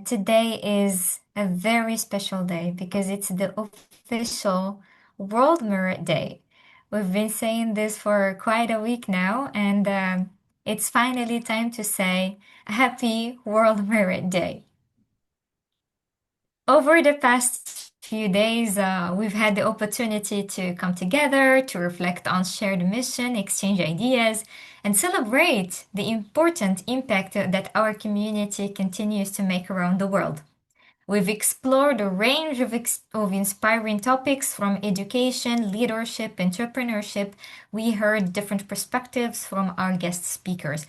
Today is a very special day because it's the official World Merit Day. We've been saying this for quite a week now, and it's finally time to say Happy World Merit Day. Over the past few days, we've had the opportunity to come together to reflect on shared mission, exchange ideas, and celebrate the important impact that our community continues to make around the world. We've explored a range of inspiring topics from education, leadership, entrepreneurship. We heard different perspectives from our guest speakers.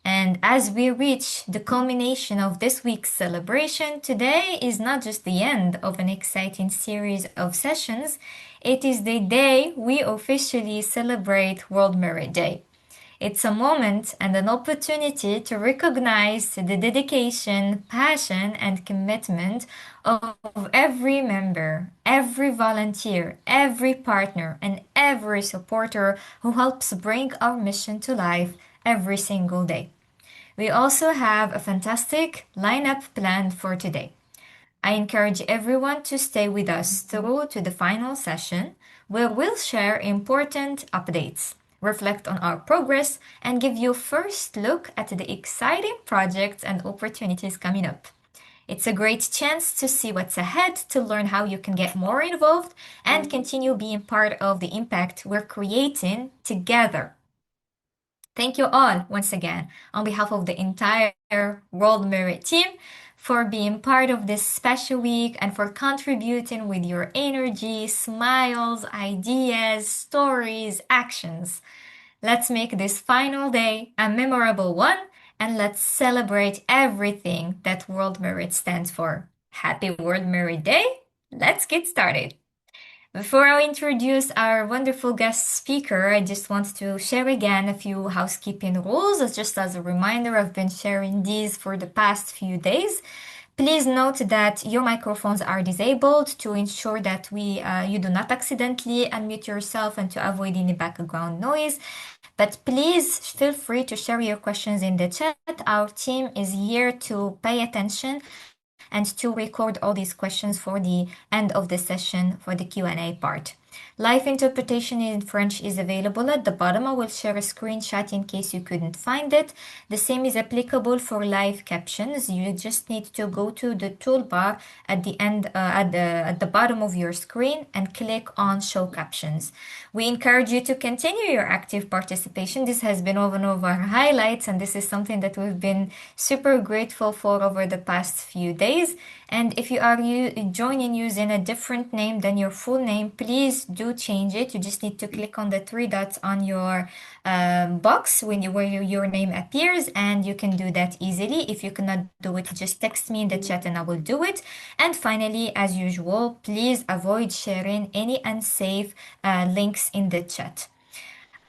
And as we reach the culmination of this week's celebration, today is not just the end of an exciting series of sessions, it is the day we officially celebrate World Merit Day. It's a moment and an opportunity to recognize the dedication, passion, and commitment of every member, every volunteer, every partner, and every supporter who helps bring our mission to life every single day. We also have a fantastic lineup planned for today. I encourage everyone to stay with us through to the final session, where we'll share important updates, reflect on our progress, and give you a first look at the exciting projects and opportunities coming up. It's a great chance to see what's ahead, to learn how you can get more involved, and continue being part of the impact we're creating together. Thank you all once again on behalf of the entire World Merit team for being part of this special week and for contributing with your energy, smiles, ideas, stories, actions. Let's make this final day a memorable one and let's celebrate everything that World Merit stands for. Happy World Merit Day! Let's get started. Before I introduce our wonderful guest speaker, I just want to share again a few housekeeping rules. Just as a reminder, I've been sharing these for the past few days. Please note that your microphones are disabled to ensure that you do not accidentally unmute yourself and to avoid any background noise. But please feel free to share your questions in the chat. Our team is here to pay attention and to record all these questions for the end of the session for the Q&A part. Live interpretation in French is available at the bottom. I will share a screenshot in case you couldn't find it. The same is applicable for live captions. You just need to go to the toolbar at the end, at the bottom of your screen and click on Show Captions. We encourage you to continue your active participation. This has been one of our highlights, and this is something that we've been super grateful for over the past few days. And if you are joining using a different name than your full name, please do change it. You just need to click on the three dots on your box where your name appears, and you can do that easily. If you cannot do it, just text me in the chat and I will do it. And finally, as usual, please avoid sharing any unsafe links in the chat.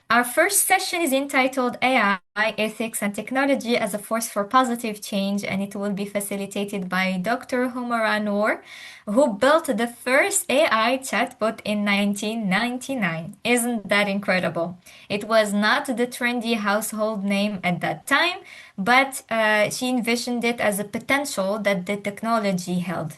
Our first session is entitled AI, Ethics and Technology as a Force for Positive Change, and it will be facilitated by Dr. Humara Noor, who built the first AI chatbot in 1999. Isn't that incredible? It was not the trendy household name at that time, but she envisioned it as a potential that the technology held.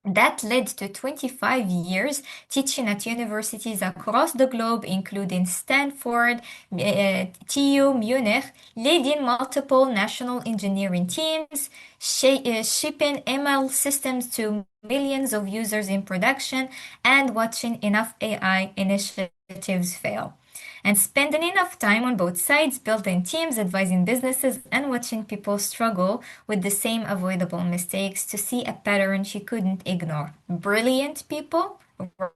That led to 25 years teaching at universities across the globe, including Stanford, TU Munich, leading multiple national engineering teams, shipping ML systems to millions of users in production, and watching enough AI initiatives fail. And spending enough time on both sides, building teams, advising businesses, and watching people struggle with the same avoidable mistakes to see a pattern she couldn't ignore. Brilliant people,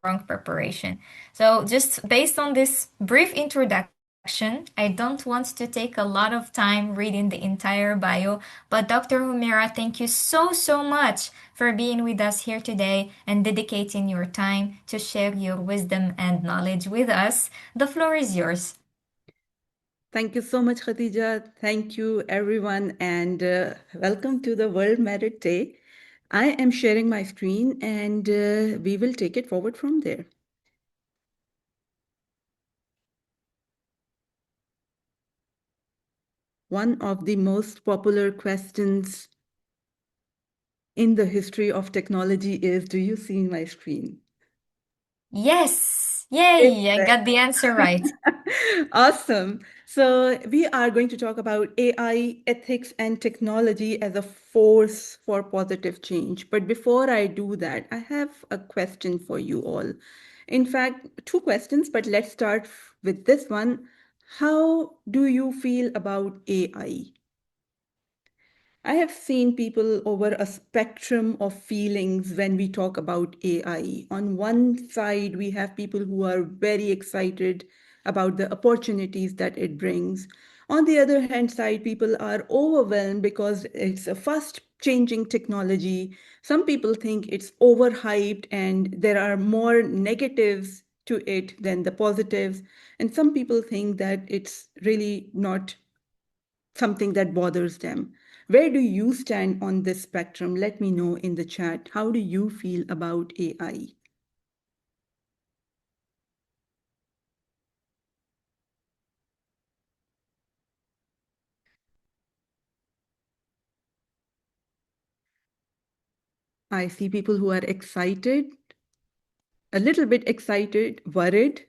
wrong preparation. So, just based on this brief introduction, I don't want to take a lot of time reading the entire bio, but Dr. Humira, thank you so much for being with us here today and dedicating your time to share your wisdom and knowledge with us. The floor is yours. Thank you so much, Khadija. Thank you, everyone, and welcome to the World Merit Day. I am sharing my screen, and we will take it forward from there. One of the most popular questions in the history of technology is, do you see my screen? Yes. Yay, I got the answer right. Awesome. So, we are going to talk about AI, ethics, and technology as a force for positive change. But before I do that, I have a question for you all. In fact, two questions, but let's start with this one. How do you feel about AI? I have seen people over a spectrum of feelings when we talk about AI. On one side, we have people who are very excited about the opportunities that it brings. On the other hand side, people are overwhelmed because it's a fast changing technology. Some people think it's overhyped and there are more negatives to it than the positives. And some people think that it's really not something that bothers them. Where do you stand on this spectrum? Let me know in the chat. How do you feel about AI? I see people who are excited, a little bit excited, worried.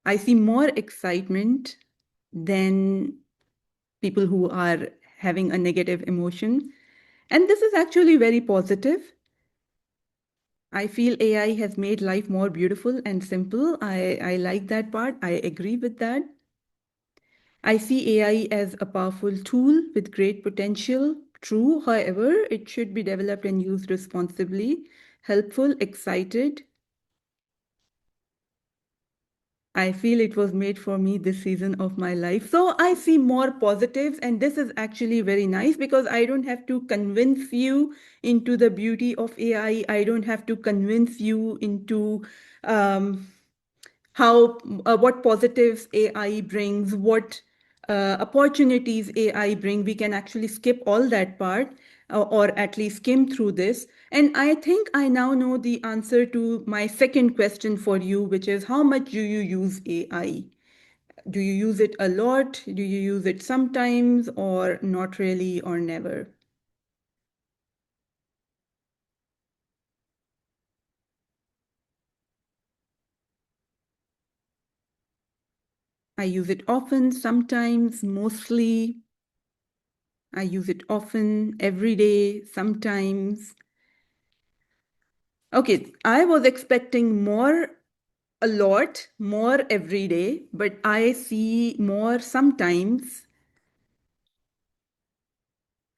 I see more excitement than people who are having a negative emotion. And this is actually very positive. I feel AI has made life more beautiful and simple. I like that part. I agree with that. I see AI as a powerful tool with great potential. True, however, it should be developed and used responsibly. Helpful, excited. I feel it was made for me this season of my life. So I see more positives, and this is actually very nice because I don't have to convince you into the beauty of AI. I don't have to convince you into um, how what positives AI brings, what opportunities AI bring. We can actually skip all that part or at least skim through this. And I think I now know the answer to my second question for you, which is how much do you use AI? Do you use it a lot? Do you use it sometimes or not really or never? I use it often, sometimes, mostly. I use it often, every day, sometimes. Okay, I was expecting more, a lot, more every day, but I see more sometimes.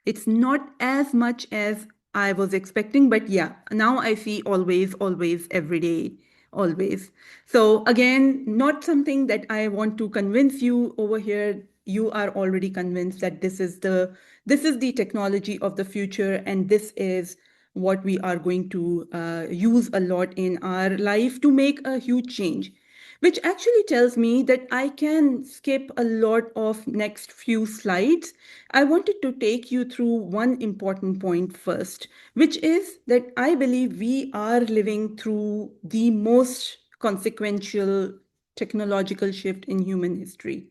It's not as much as I was expecting, but yeah, now I see always, always, every day, always. So again, not something that I want to convince you over here. You are already convinced that this is the technology of the future, and this is what we are going to use a lot in our life to make a huge change, which actually tells me that I can skip a lot of next few slides. I wanted to take you through one important point first, which is that I believe we are living through the most consequential technological shift in human history.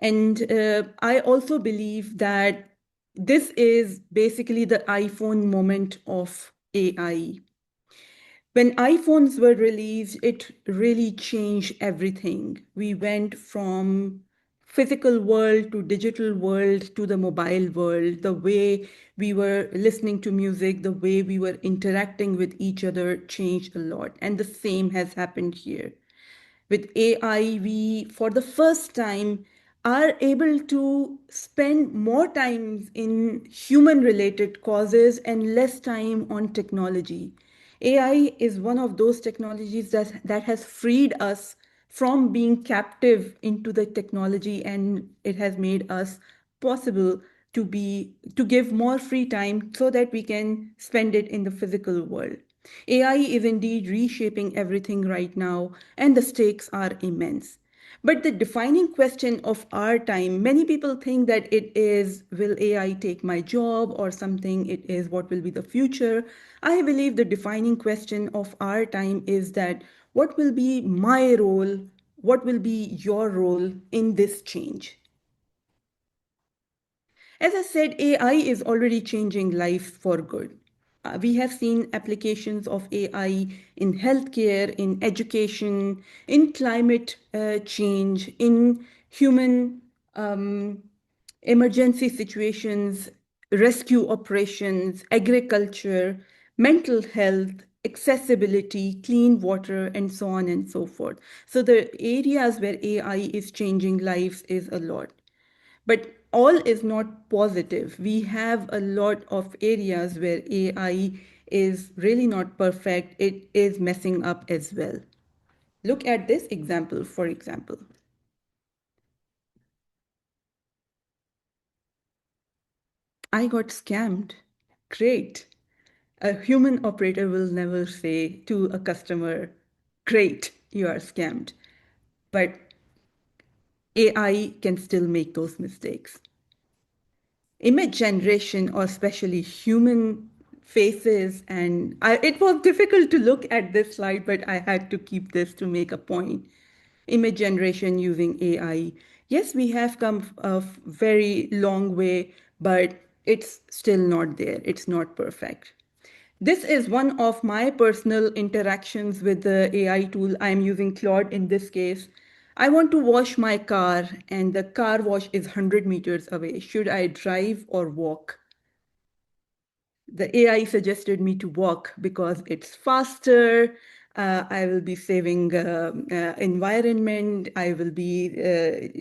And I also believe that this is basically the iPhone moment of AI. When iPhones were released, it really changed everything. We went from physical world to digital world to the mobile world. The way we were listening to music, the way we were interacting with each other changed a lot. And the same has happened here. With AI, we, for the first time, are able to spend more time in human related causes and less time on technology. AI is one of those technologies that has freed us from being captive into the technology, and it has made us possible to give more free time so that we can spend it in the physical world. AI is indeed reshaping everything right now, and the stakes are immense. But the defining question of our time, many people think that it is, will AI take my job or something? It is, what will be the future? I believe the defining question of our time is that what will be my role? What will be your role in this change? As I said, AI is already changing life for good. We have seen applications of AI in healthcare, in education, in climate change, in human emergency situations, rescue operations, agriculture, mental health, accessibility, clean water, and so on and so forth. So the areas where AI is changing lives is a lot. But all is not positive. We have a lot of areas where AI is really not perfect. It is messing up as well. Look at this example, for example. I got scammed. Great. A human operator will never say to a customer, great, you are scammed. But AI can still make those mistakes. Image generation, or especially human faces, and it was difficult to look at this slide, but I had to keep this to make a point. Image generation using AI. Yes, we have come a very long way, but it's still not there. It's not perfect. This is one of my personal interactions with the AI tool. I'm using Claude in this case. I want to wash my car and the car wash is 100 meters away. Should I drive or walk? The AI suggested me to walk because it's faster. I will be saving environment. I will be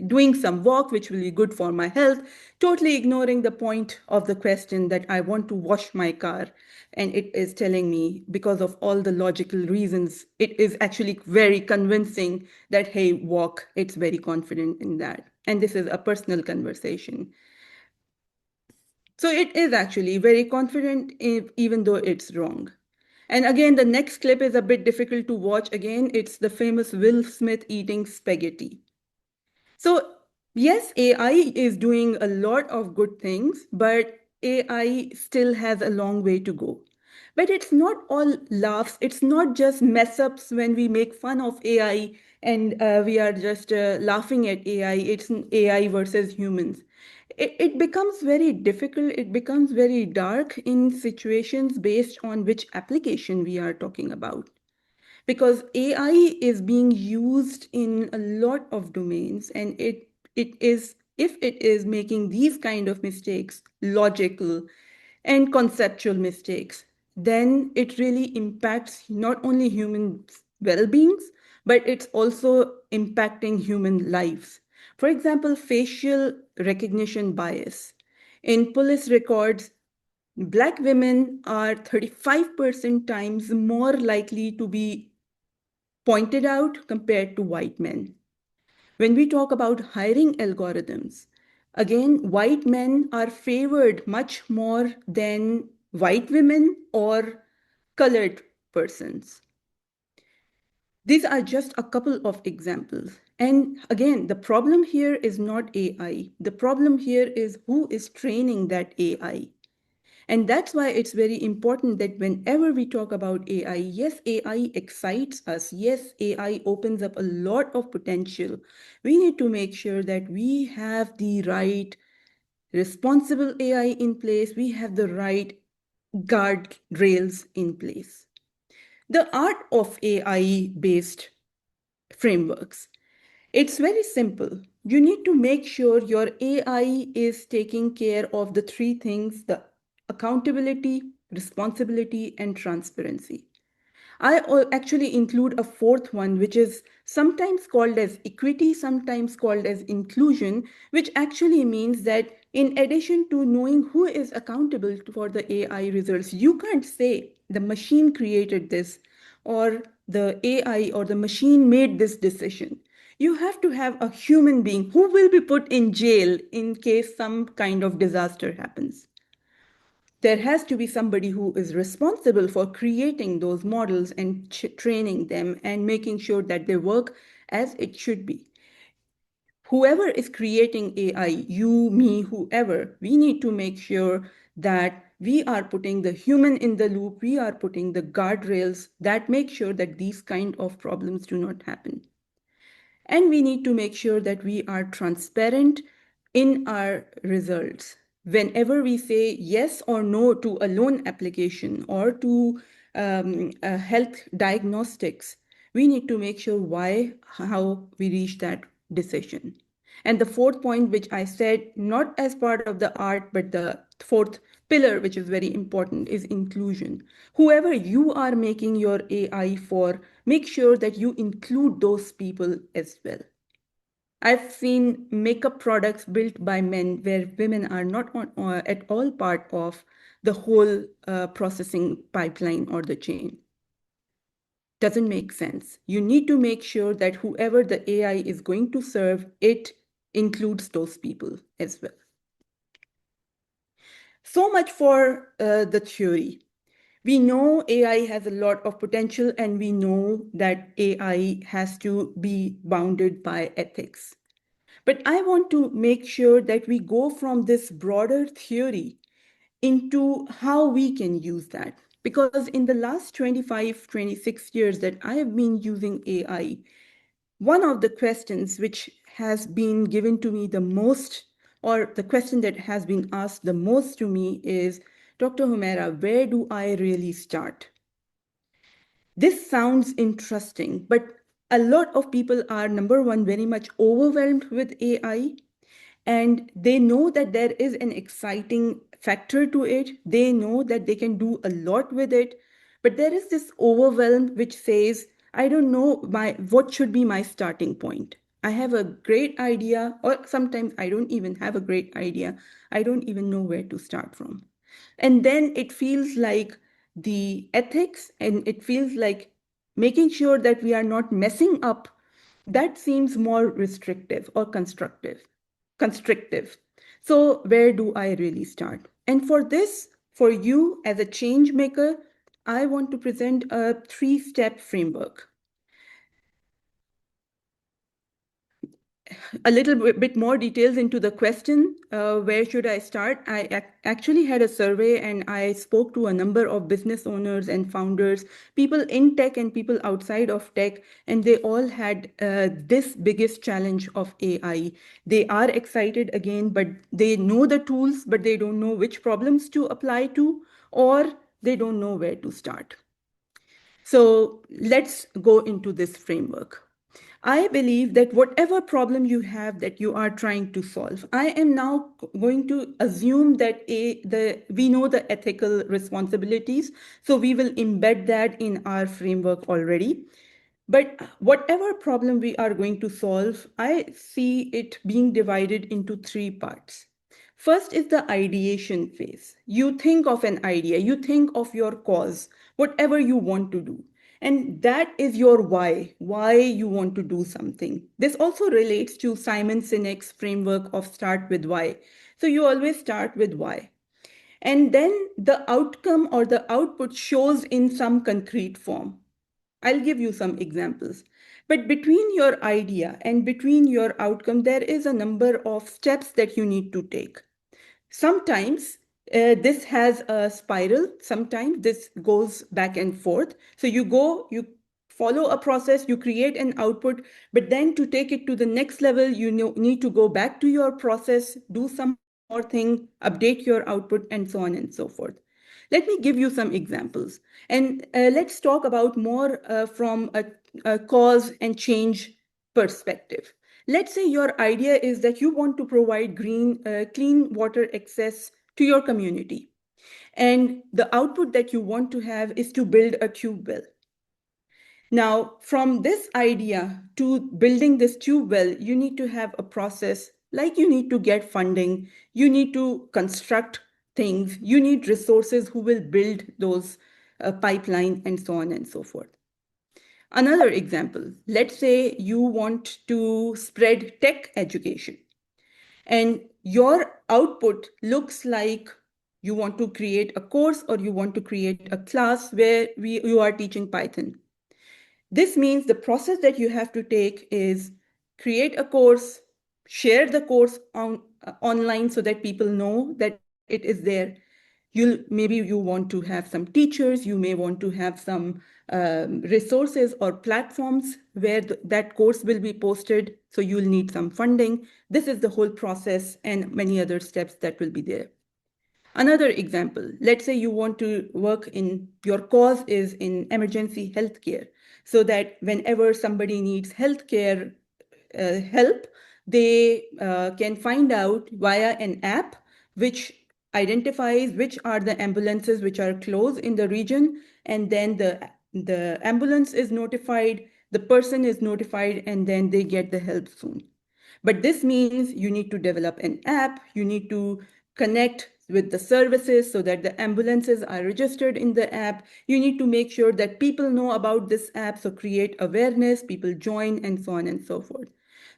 doing some walk, which will be good for my health. Totally ignoring the point of the question that I want to wash my car. And it is telling me, because of all the logical reasons, it is actually very convincing that, hey, walk. It's very confident in that. And this is a personal conversation. So it is actually very confident, even though it's wrong. And again, the next clip is a bit difficult to watch. Again, it's the famous Will Smith eating spaghetti. So, yes, AI is doing a lot of good things, but AI still has a long way to go. But it's not all laughs, it's not just mess ups when we make fun of AI and we are just laughing at AI. It's AI versus humans. It becomes very difficult, it becomes very dark in situations based on which application we are talking about, because AI is being used in a lot of domains, and it is, if it is making these kind of mistakes, logical and conceptual mistakes, then it really impacts not only human well-beings, but it's also impacting human lives. For example, facial recognition bias. In police records, Black women are 35% times more likely to be pointed out compared to white men. When we talk about hiring algorithms, again, white men are favored much more than white women or colored persons. These are just a couple of examples. And again, the problem here is not AI. The problem here is who is training that AI. And that's why it's very important that whenever we talk about AI, yes, AI excites us. Yes, AI opens up a lot of potential. We need to make sure that we have the right responsible AI in place. We have the right guardrails in place. The art of AI based frameworks. It's very simple. You need to make sure your AI is taking care of the three things: the accountability, responsibility, and transparency. I actually include a fourth one, which is sometimes called as equity, sometimes called as inclusion, which actually means that in addition to knowing who is accountable for the AI results, you can't say the machine created this or the AI or the machine made this decision. You have to have a human being who will be put in jail in case some kind of disaster happens. There has to be somebody who is responsible for creating those models and training them and making sure that they work as it should be. Whoever is creating AI, you, me, whoever, we need to make sure that we are putting the human in the loop, we are putting the guardrails that make sure that these kind of problems do not happen. And we need to make sure that we are transparent in our results. whenever we say yes or no to a loan application or to health diagnostics, we need to make sure why, how we reach that decision. And the fourth point, which I said, not as part of the art, but the fourth pillar, which is very important, is inclusion. Whoever you are making your AI for, make sure that you include those people as well. I've seen makeup products built by men where women are not at all part of the whole processing pipeline or the chain. Doesn't make sense. You need to make sure that whoever the AI is going to serve, it includes those people as well. So much for the theory. We know AI has a lot of potential, and we know that AI has to be bounded by ethics. But I want to make sure that we go from this broader theory into how we can use that. Because in the last 25, 26 years that I have been using AI, one of the questions which has been given to me the most, or the question that has been asked the most to me is, Dr. Humera, where do I really start? This sounds interesting, but a lot of people are, number one, very much overwhelmed with AI, and they know that there is an exciting factor to it. They know that they can do a lot with it, but there is this overwhelm which says, I don't know what should be my starting point. I have a great idea, or sometimes I don't even have a great idea. I don't even know where to start from. And then it feels like the ethics, and it feels like making sure that we are not messing up, that seems more restrictive or constrictive. So where do I really start? And for this, for you as a change maker, I want to present a 3-step framework. A little bit more details into the question, where should I start? I actually had a survey, and I spoke to a number of business owners and founders, people in tech and people outside of tech, and they all had this biggest challenge of AI. They are excited again, but they know the tools, but they don't know which problems to apply to, or they don't know where to start. So let's go into this framework. I believe that whatever problem you have that you are trying to solve, I am now going to assume that we know the ethical responsibilities, so we will embed that in our framework already. But whatever problem we are going to solve, I see it being divided into 3 parts. First is the ideation phase. You think of an idea, you think of your cause, whatever you want to do. And that is your why you want to do something. This also relates to Simon Sinek's framework of start with why. So you always start with why. And then the outcome or the output shows in some concrete form. I'll give you some examples. But between your idea and between your outcome, there is a number of steps that you need to take. Sometimes this has a spiral. Sometimes this goes back and forth. So you follow a process, you create an output, but then to take it to the next level, you need to go back to your process, do some more thing, update your output, and so on and so forth. Let me give you some examples. And let's talk about more from a cause and change perspective. Let's say your idea is that you want to provide clean water access to your community. And the output that you want to have is to build a tube well. Now, from this idea to building this tube well, you need to have a process, like you need to get funding, you need to construct things, you need resources who will build those pipeline, and so on and so forth. Another example, let's say you want to spread tech education, and your output looks like you want to create a course or you want to create a class where you are teaching Python. This means the process that you have to take is create a course, share the course online so that people know that it is there. Maybe you want to have some teachers, you may want to have some resources or platforms where that course will be posted. So you'll need some funding. This is the whole process and many other steps that will be there. Another example, let's say you want to work in, your cause is in emergency healthcare, so that whenever somebody needs healthcare help, they can find out via an app which identifies which are the ambulances which are close in the region, and then the ambulance is notified, the person is notified, and then they get the help soon. But this means you need to develop an app, you need to connect with the services so that the ambulances are registered in the app. You need to make sure that people know about this app, so create awareness, people join, and so on and so forth.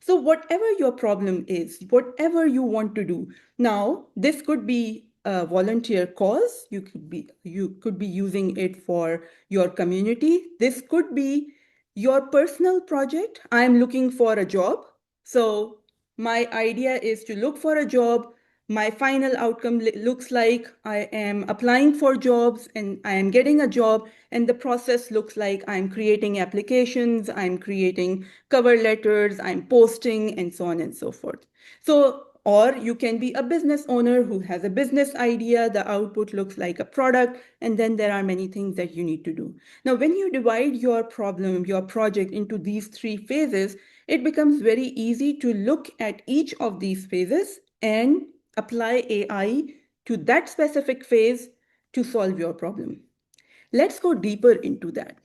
So, whatever your problem is, whatever you want to do, now this could be a volunteer cause. You could be using it for your community. This could be your personal project. I am looking for a job. So my idea is to look for a job. My final outcome looks like I am applying for jobs and I am getting a job. And the process looks like I'm creating applications, I'm creating cover letters, I'm posting, and so on and so forth. So, or you can be a business owner who has a business idea, the output looks like a product, and then there are many things that you need to do. Now, when you divide your problem, your project into these three phases, it becomes very easy to look at each of these phases and apply AI to that specific phase to solve your problem. Let's go deeper into that.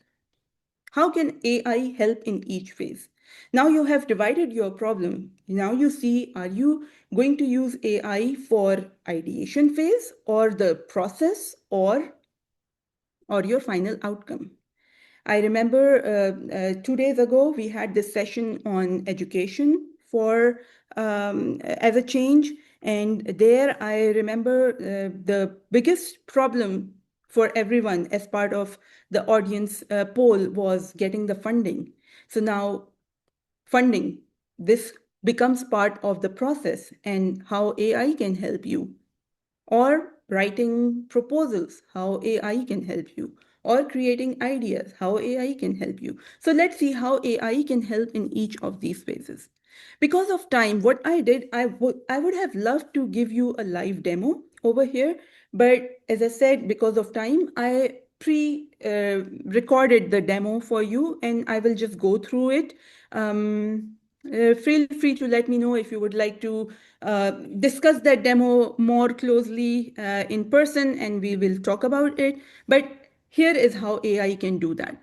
How can AI help in each phase? Now you have divided your problem. Now you see, are you going to use AI for ideation phase or the process or your final outcome? I remember 2 days ago, we had this session on education for as a change. And there I remember the biggest problem for everyone as part of the audience poll was getting the funding. So now funding, this becomes part of the process and how AI can help you, or writing proposals, how AI can help you, or creating ideas, how AI can help you. So let's see how AI can help in each of these phases. Because of time, what I did, I would have loved to give you a live demo over here, but as I said, because of time, I pre recorded the demo for you and I will just go through it. Feel free to let me know if you would like to discuss that demo more closely in person, and we will talk about it. But here is how AI can do that.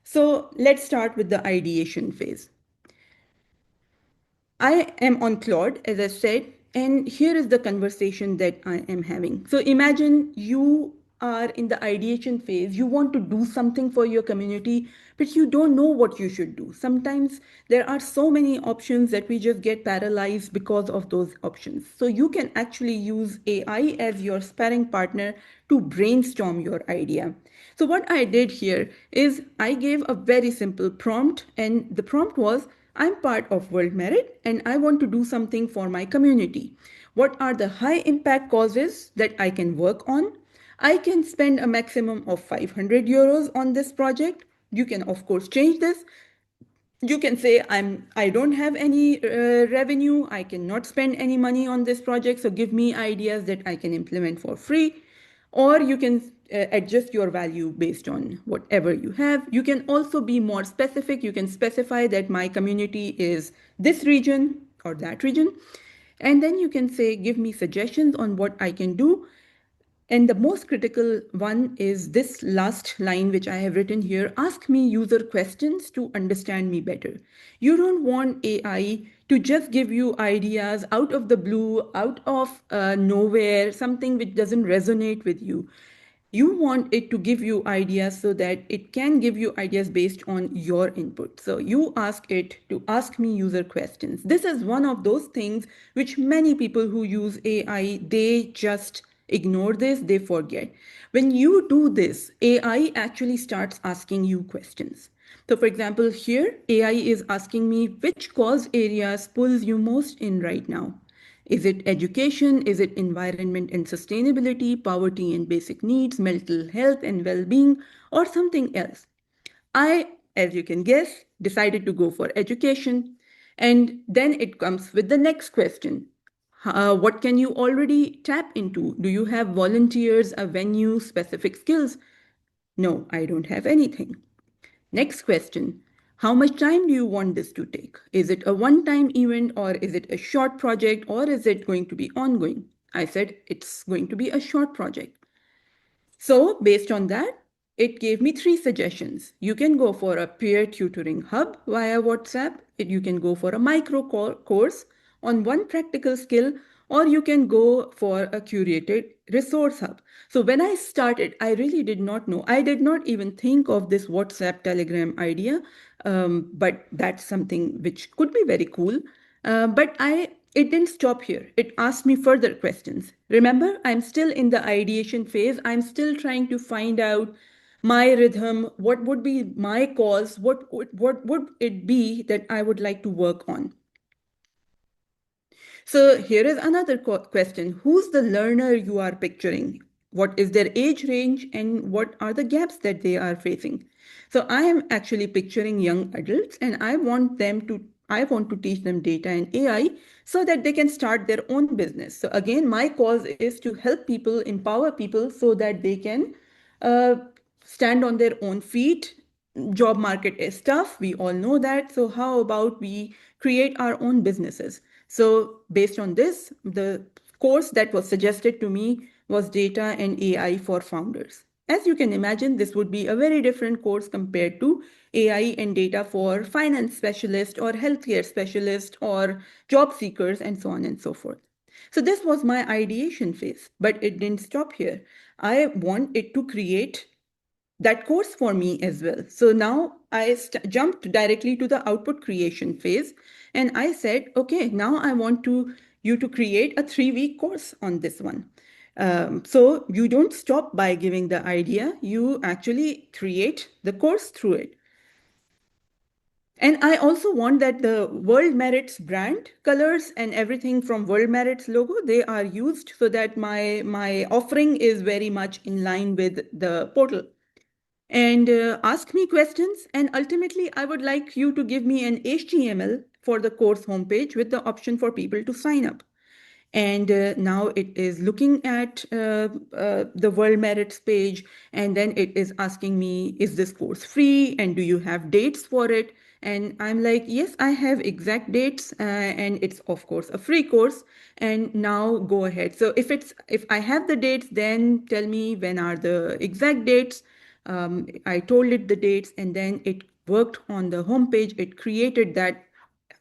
So let's start with the ideation phase. I am on Claude, as I said, and here is the conversation that I am having. So imagine you are in the ideation phase. You want to do something for your community, but you don't know what you should do. Sometimes there are so many options that we just get paralyzed because of those options. So you can actually use AI as your sparring partner to brainstorm your idea. So what I did here is I gave a very simple prompt, and the prompt was, I'm part of World Merit and I want to do something for my community. What are the high impact causes that I can work on? I can spend a maximum of 500 euros on this project. You can of course change this. You can say I don't have any revenue, I cannot spend any money on this project, so give me ideas that I can implement for free. Or you can adjust your value based on whatever you have. You can also be more specific. You can specify that my community is this region or that region, and then you can say give me suggestions on what I can do. And the most critical one is this last line, which I have written here, ask me user questions to understand me better. You don't want AI to just give you ideas out of the blue, out of nowhere, something which doesn't resonate with you. You want it to give you ideas so that it can give you ideas based on your input. So you ask it to ask me user questions. This is one of those things which many people who use AI, they just ignore this, they forget. When you do this, AI actually starts asking you questions. So for example, here AI is asking me which cause areas pulls you most in right now. Is it education? Is it environment and sustainability, poverty and basic needs, mental health and well being, or something else? I, as you can guess, decided to go for education. And then it comes with the next question. What can you already tap into? Do you have volunteers, a venue, specific skills? No, I don't have anything. Next question. How much time do you want this to take? Is it a one time event, or is it a short project, or is it going to be ongoing? I said it's going to be a short project. So, based on that, it gave me three suggestions. You can go for a peer tutoring hub via WhatsApp, you can go for a micro course on one practical skill, or you can go for a curated resource hub. So, when I started, I really did not know. I did not even think of this WhatsApp Telegram idea, but that's something which could be very cool. But it didn't stop here. It asked me further questions. Remember, I'm still in the ideation phase. I'm still trying to find out my rhythm, what would be my cause, what would it be that I would like to work on. So here is another question. Who's the learner you are picturing? What is their age range and what are the gaps that they are facing? So I am actually picturing young adults, and I want to teach them data and AI so that they can start their own business. So again, my cause is to help people, empower people so that they can uh, stand on their own feet. Job market is tough, we all know that. So how about we create our own businesses? So based on this, the course that was suggested to me was data and AI for founders. As you can imagine, this would be a very different course compared to AI and data for finance specialist or healthcare specialist or job seekers and so on and so forth. So this was my ideation phase, but it didn't stop here. I want it to create that course for me as well. So now I jumped directly to the output creation phase, and I said, okay, now I want you to create a 3-week course on this one. So you don't stop by giving the idea, you actually create the course through it. And I also want that the World Merits brand colors and everything from World Merits logo, they are used so that my offering is very much in line with the portal. And ask me questions. And ultimately, I would like you to give me an HTML for the course homepage with the option for people to sign up. And now it is looking at the World Merits page, and then it is asking me, is this course free? And do you have dates for it? And I'm like, yes, I have exact dates, and it's of course a free course. And now go ahead. So if I have the dates, then tell me when are the exact dates. I told it the dates, and then it worked on the homepage. It created that.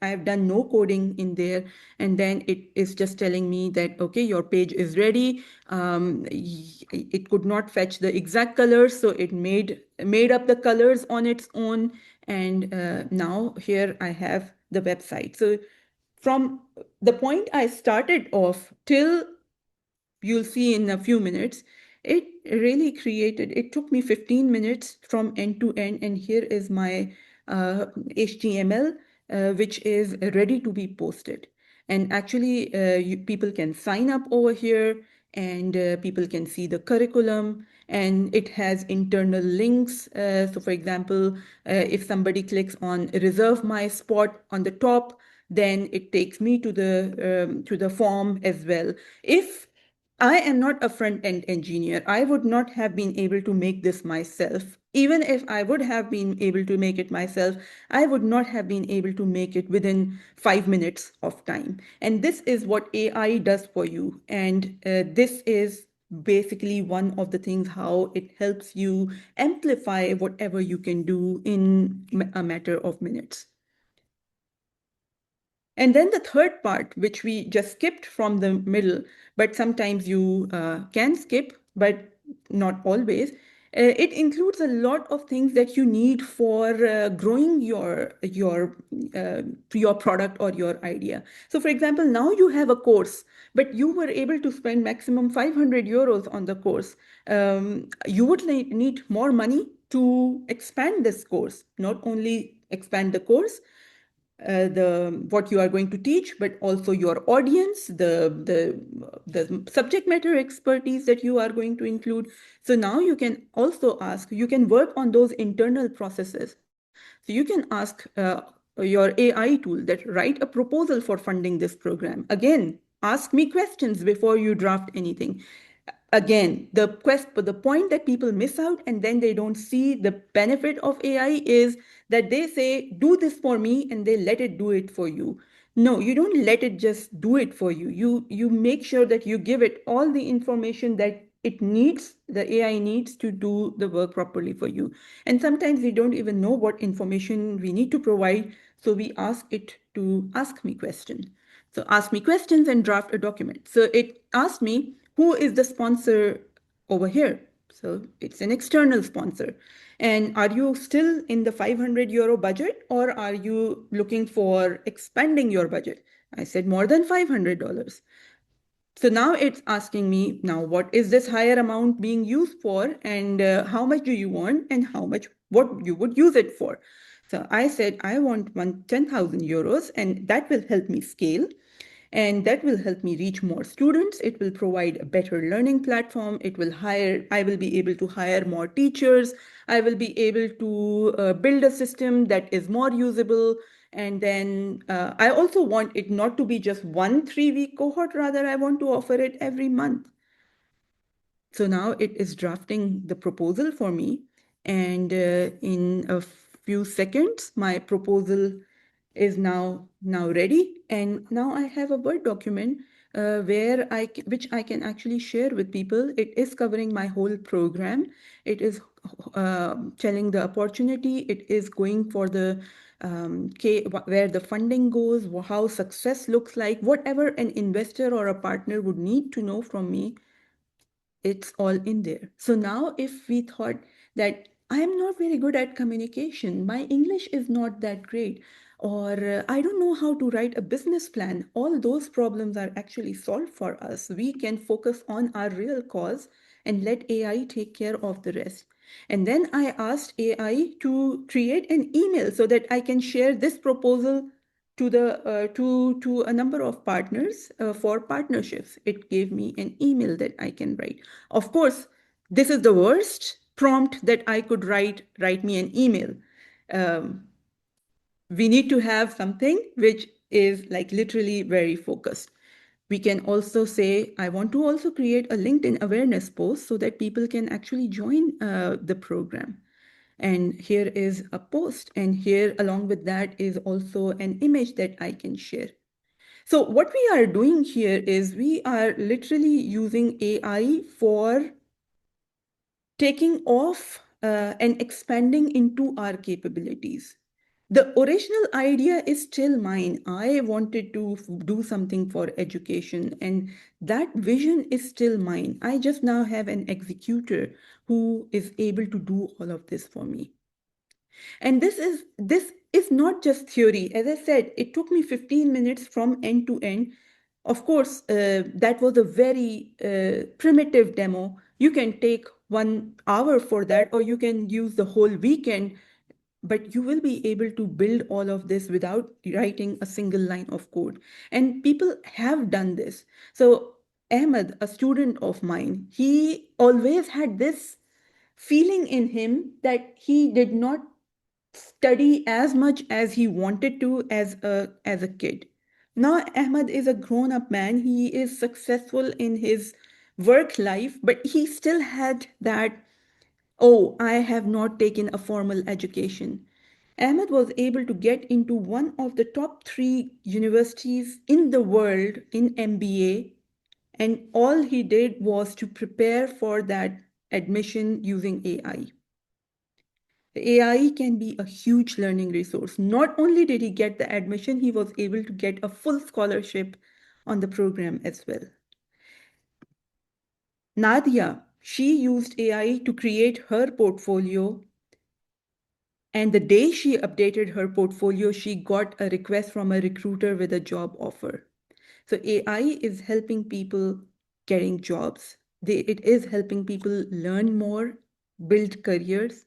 I have done no coding in there, and then it is just telling me that okay, your page is ready. It could not fetch the exact colors, so it made up the colors on its own, and now here I have the website. So from the point I started off till you'll see in a few minutes, it really created, it took me 15 minutes from end to end, and here is my HTML, which is ready to be posted. And actually, people can sign up over here, and people can see the curriculum, and it has internal links. So for example, if somebody clicks on reserve my spot on the top, then it takes me to the form as well. If I am not a front end engineer, I would not have been able to make this myself. Even if I would have been able to make it myself, I would not have been able to make it within 5 minutes of time. And this is what AI does for you. And this is basically one of the things how it helps you amplify whatever you can do in a matter of minutes. And then the third part, which we just skipped from the middle, but sometimes you can skip, but not always. It includes a lot of things that you need for growing your product or your idea. So, for example, now you have a course, but you were able to spend maximum 500 euros on the course. You would need more money to expand this course, not only expand the course, the what you are going to teach, but also your audience, the subject matter expertise that you are going to include. So now you can also ask, you can work on those internal processes. So you can ask your AI tool that write a proposal for funding this program. Again, ask me questions before you draft anything. Again, the point that people miss out and then they don't see the benefit of AI is that they say, do this for me, and they let it do it for you. No, you don't let it just do it for you. You make sure that you give it all the information that it needs, the AI needs to do the work properly for you. And sometimes we don't even know what information we need to provide, so we ask it to ask me questions. So ask me questions and draft a document. So it asked me, who is the sponsor over here? So it's an external sponsor. And are you still in the 500 euro budget, or are you looking for expanding your budget? I said more than $500. So now it's asking me, now what is this higher amount being used for, and how much do you want, and how much, what you would use it for? So I said, I want 10,000 euros, and that will help me scale. And that will help me reach more students. It will provide a better learning platform. I will be able to hire more teachers. I will be able to build a system that is more usable. And then I also want it not to be just one 3 week cohort, rather, I want to offer it every month. So now it is drafting the proposal for me. And in a few seconds, my proposal is now ready. And now I have a Word document which I can actually share with people. It is covering my whole program. It is telling the opportunity. It is going for the where the funding goes, how success looks like, whatever an investor or a partner would need to know from me, it's all in there. So now if we thought that I'm not very good at communication, my English is not that great, or I don't know how to write a business plan, all those problems are actually solved for us. We can focus on our real cause and let AI take care of the rest. And then I asked AI to create an email so that I can share this proposal to the to a number of partners for partnerships. It gave me an email that I can write. Of course, this is the worst prompt that I could write. Write me an email. Um, we need to have something which is like literally very focused. We can also say, I want to also create a LinkedIn awareness post so that people can actually join the program. And here is a post, and here along with that is also an image that I can share. So what we are doing here is we are literally using AI for taking off and expanding into our capabilities. The original idea is still mine. I wanted to do something for education, and that vision is still mine. I just now have an executor who is able to do all of this for me. And this is not just theory. As I said, it took me 15 minutes from end to end. Of course, that was a very primitive demo. You can take 1 hour for that, or you can use the whole weekend, but you will be able to build all of this without writing a single line of code. And people have done this. So Ahmed, a student of mine, he always had this feeling in him that he did not study as much as he wanted to as a kid. Now Ahmed is a grown up man. He is successful in his work life, but he still had that, oh, I have not taken a formal education. Ahmed was able to get into one of the top 3 universities in the world in MBA, and all he did was to prepare for that admission using AI. The AI can be a huge learning resource. Not only did he get the admission, he was able to get a full scholarship on the program as well. Nadia, she used AI to create her portfolio, and the day she updated her portfolio, she got a request from a recruiter with a job offer. So AI is helping people getting jobs. It is helping people learn more, build careers.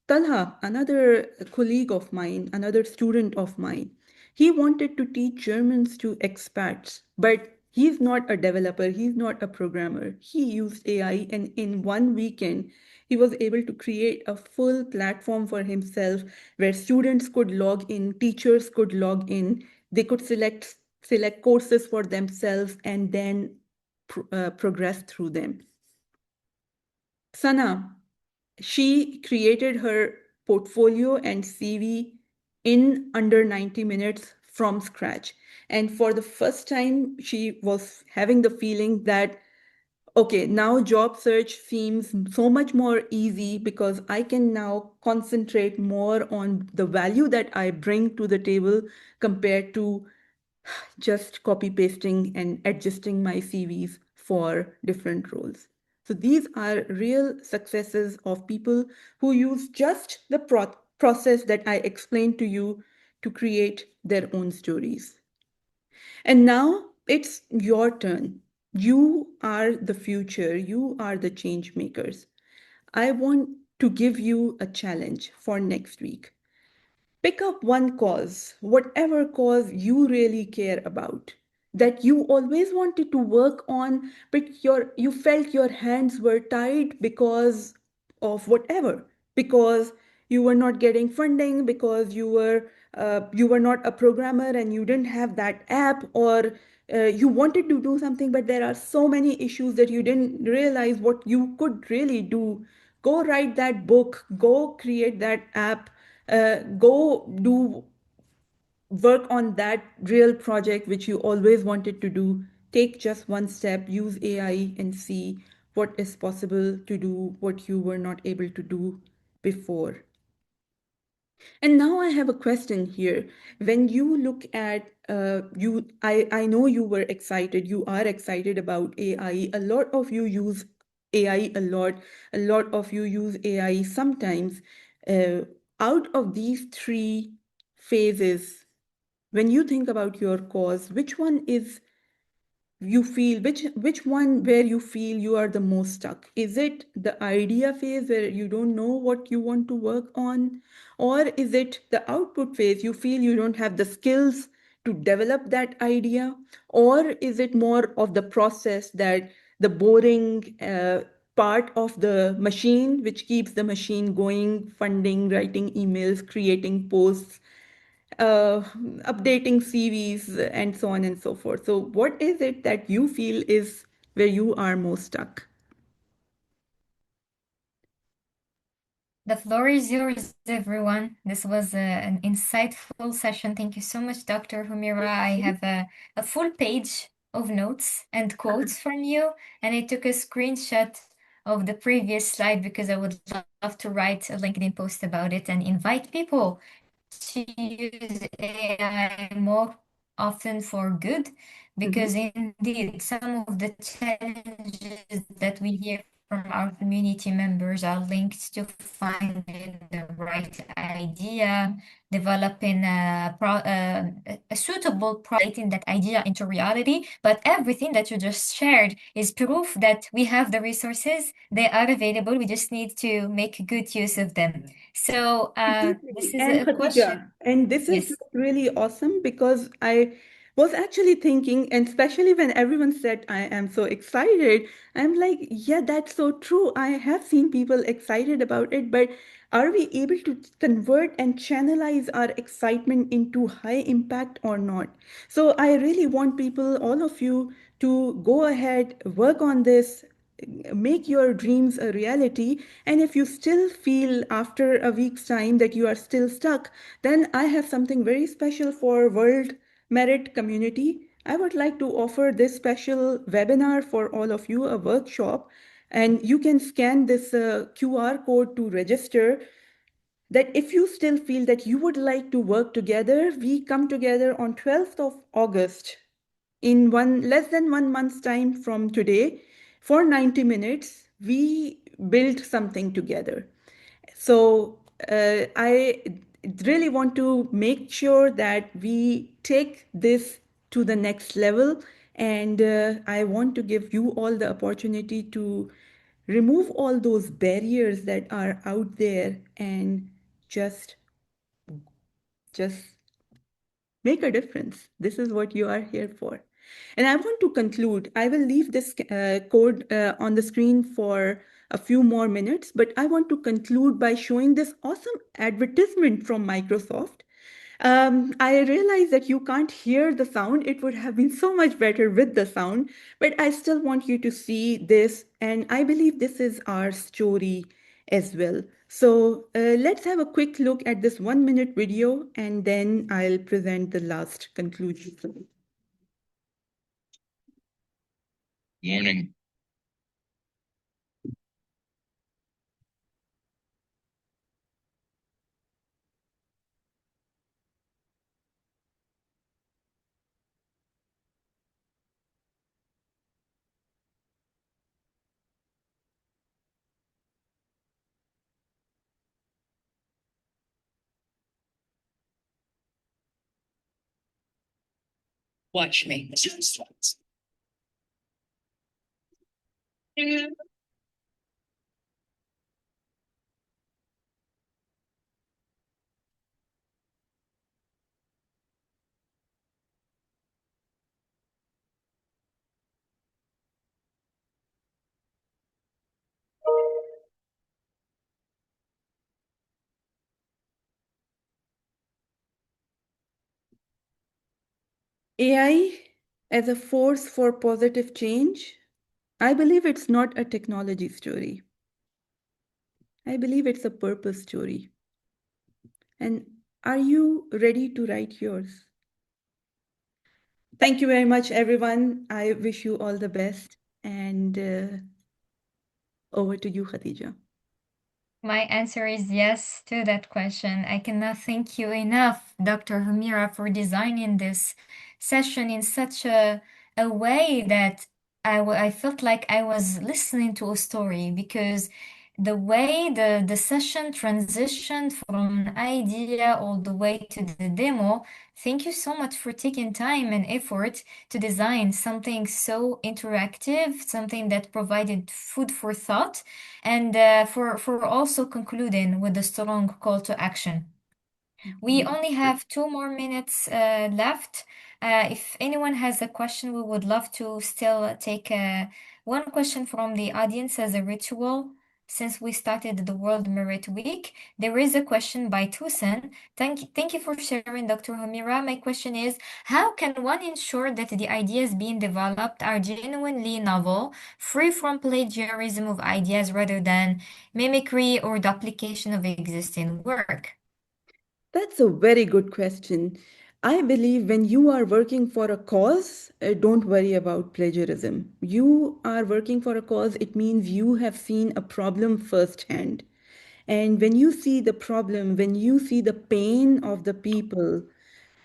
Talha, another colleague of mine, another student of mine, he wanted to teach Germans to expats, but he's not a developer, he's not a programmer. He used AI, and in one weekend, he was able to create a full platform for himself where students could log in, teachers could log in, they could select select courses for themselves, and then progress through them. Sana, she created her portfolio and CV in under 90 minutes from scratch. And for the first time, she was having the feeling that, okay, now job search seems so much more easy because I can now concentrate more on the value that I bring to the table compared to just copy pasting and adjusting my CVs for different roles. So these are real successes of people who use just the process that I explained to you to create their own stories. And now it's your turn. You are the future, you are the change makers. I want to give you a challenge for next week. Pick up one cause, whatever cause you really care about, that you always wanted to work on, but you felt your hands were tied because of whatever, because you were not getting funding, because you were not a programmer and you didn't have that app, or you wanted to do something, but there are so many issues that you didn't realize what you could really do. Go write that book, go create that app, go do work on that real project which you always wanted to do. Take just one step, use AI, and see what is possible to do what you were not able to do before. And now I have a question here. When you look at I know you were excited, you are excited about AI. A lot of you use AI a lot. A lot of you use AI sometimes. Uh, Out of these three phases, when you think about your cause, which one is you feel which one where you feel you are the most stuck? Is it the idea phase where you don't know what you want to work on, or is it the output phase, you feel you don't have the skills to develop that idea, or is it more of the process, that the boring part of the machine which keeps the machine going, funding, writing emails, creating posts, updating CVs, and so on and so forth. So, what is it that you feel is where you are most stuck? The floor is yours, everyone. This was an insightful session. Thank you so much, Dr. Humira. I have a full page of notes and quotes from you, and I took a screenshot of the previous slide because I would love to write a LinkedIn post about it and invite people to use AI more often for good, because Mhm. indeed some of the challenges that we hear from our community members are linked to finding the right idea, developing a suitable translating that idea into reality. But everything that you just shared is proof that we have the resources, they are available, we just need to make good use of them. So this Exactly. is And a question. Khatija, and this is Yes. really awesome because I was actually thinking, and especially when everyone said, I am so excited, I'm like, yeah, that's so true. I have seen people excited about it, but are we able to convert and channelize our excitement into high impact or not? So I really want people, all of you, to go ahead, work on this, make your dreams a reality. And if you still feel after a week's time that you are still stuck, then I have something very special for World Merit community. I would like to offer this special webinar for all of you, a workshop, and you can scan this QR code to register. That if you still feel that you would like to work together, we come together on 12th of August, in one less than 1 month's time from today. For 90 minutes we build something together. So I really want to make sure that we take this to the next level, and I want to give you all the opportunity to remove all those barriers that are out there and just just make a difference. This is what you are here for. And I want to conclude. I will leave this code on the screen for a few more minutes, but I want to conclude by showing this awesome advertisement from Microsoft. I realize that you can't hear the sound. It would have been so much better with the sound, but I still want you to see this, and I believe this is our story as well. So let's have a quick look at this 1 minute video, and then I'll present the last conclusion. Morning. Watch me. AI as a force for positive change, I believe it's not a technology story. I believe it's a purpose story. And are you ready to write yours? Thank you very much, everyone. I wish you all the best. And over to you, Khadija. My answer is yes to that question. I cannot thank you enough, Dr. Humira, for designing this session in such a way that I felt like I was listening to a story because the way the session transitioned from an idea all the way to the demo, thank you so much for taking time and effort to design something so interactive, something that provided food for thought and for also concluding with a strong call to action. We only have 2 more minutes left. If anyone has a question, we would love to still take one question from the audience as a ritual. Since we started the World Merit Week, there is a question by Tucson. Thank you for sharing, Dr. Hamira. My question is, how can one ensure that the ideas being developed are genuinely novel, free from plagiarism of ideas rather than mimicry or duplication of existing work? That's a very good question. I believe when you are working for a cause, don't worry about plagiarism. You are working for a cause, it means you have seen a problem firsthand. And when you see the problem, when you see the pain of the people,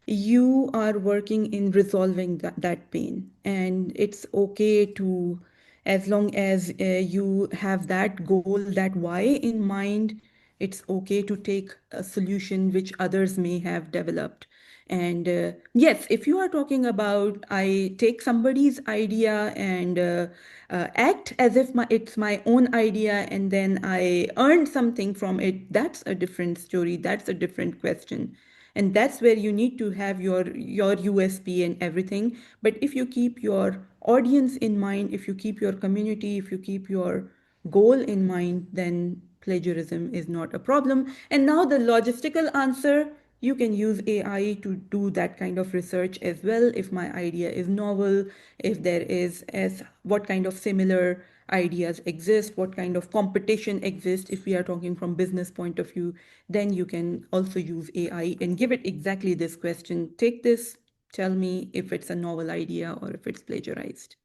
you are working in resolving that pain. And it's okay to, as long as you have that goal, that why in mind, it's okay to take a solution which others may have developed. And yes, if you are talking about I take somebody's idea and act as if it's my own idea and then I earned something from it, that's a different story. That's a different question. And that's where you need to have your USP and everything. But if you keep your audience in mind, if you keep your community, if you keep your goal in mind, then plagiarism is not a problem. And now the logistical answer, you can use AI to do that kind of research as well. If my idea is novel, if there is as what kind of similar ideas exist, what kind of competition exists, if we are talking from business point of view, then you can also use AI and give it exactly this question. Take this, tell me if it's a novel idea or if it's plagiarized.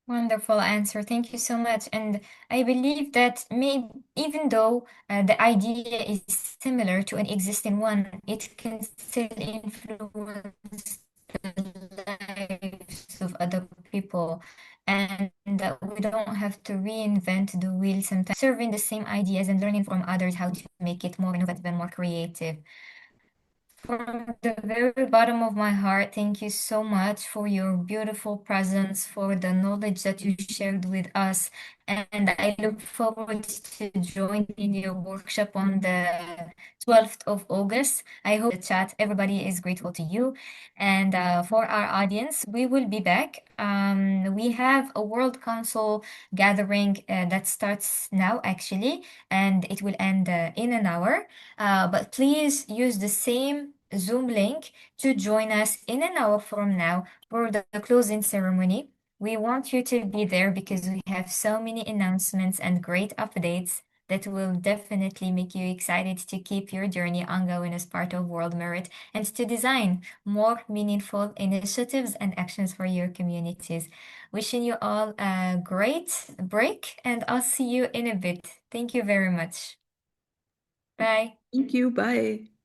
Wonderful answer. Thank you so much. And I believe that even though the idea is similar to an existing one, it can still influence the lives of other people. And we don't have to reinvent the wheel sometimes, serving the same ideas and learning from others how to make it more innovative and more creative. From the very bottom of my heart, thank you so much for your beautiful presence, for the knowledge that you shared with us. And I look forward to joining your workshop on the 12th of August. I hope the chat, everybody is grateful to you. And for our audience, we will be back We have a World Council gathering that starts now, actually, and it will end in an hour. But please use the same Zoom link to join us in an hour from now for the closing ceremony. We want you to be there because we have so many announcements and great updates that will definitely make you excited to keep your journey ongoing as part of World Merit and to design more meaningful initiatives and actions for your communities. Wishing you all a great break, and I'll see you in a bit. Thank you very much. Bye. Thank you. Bye.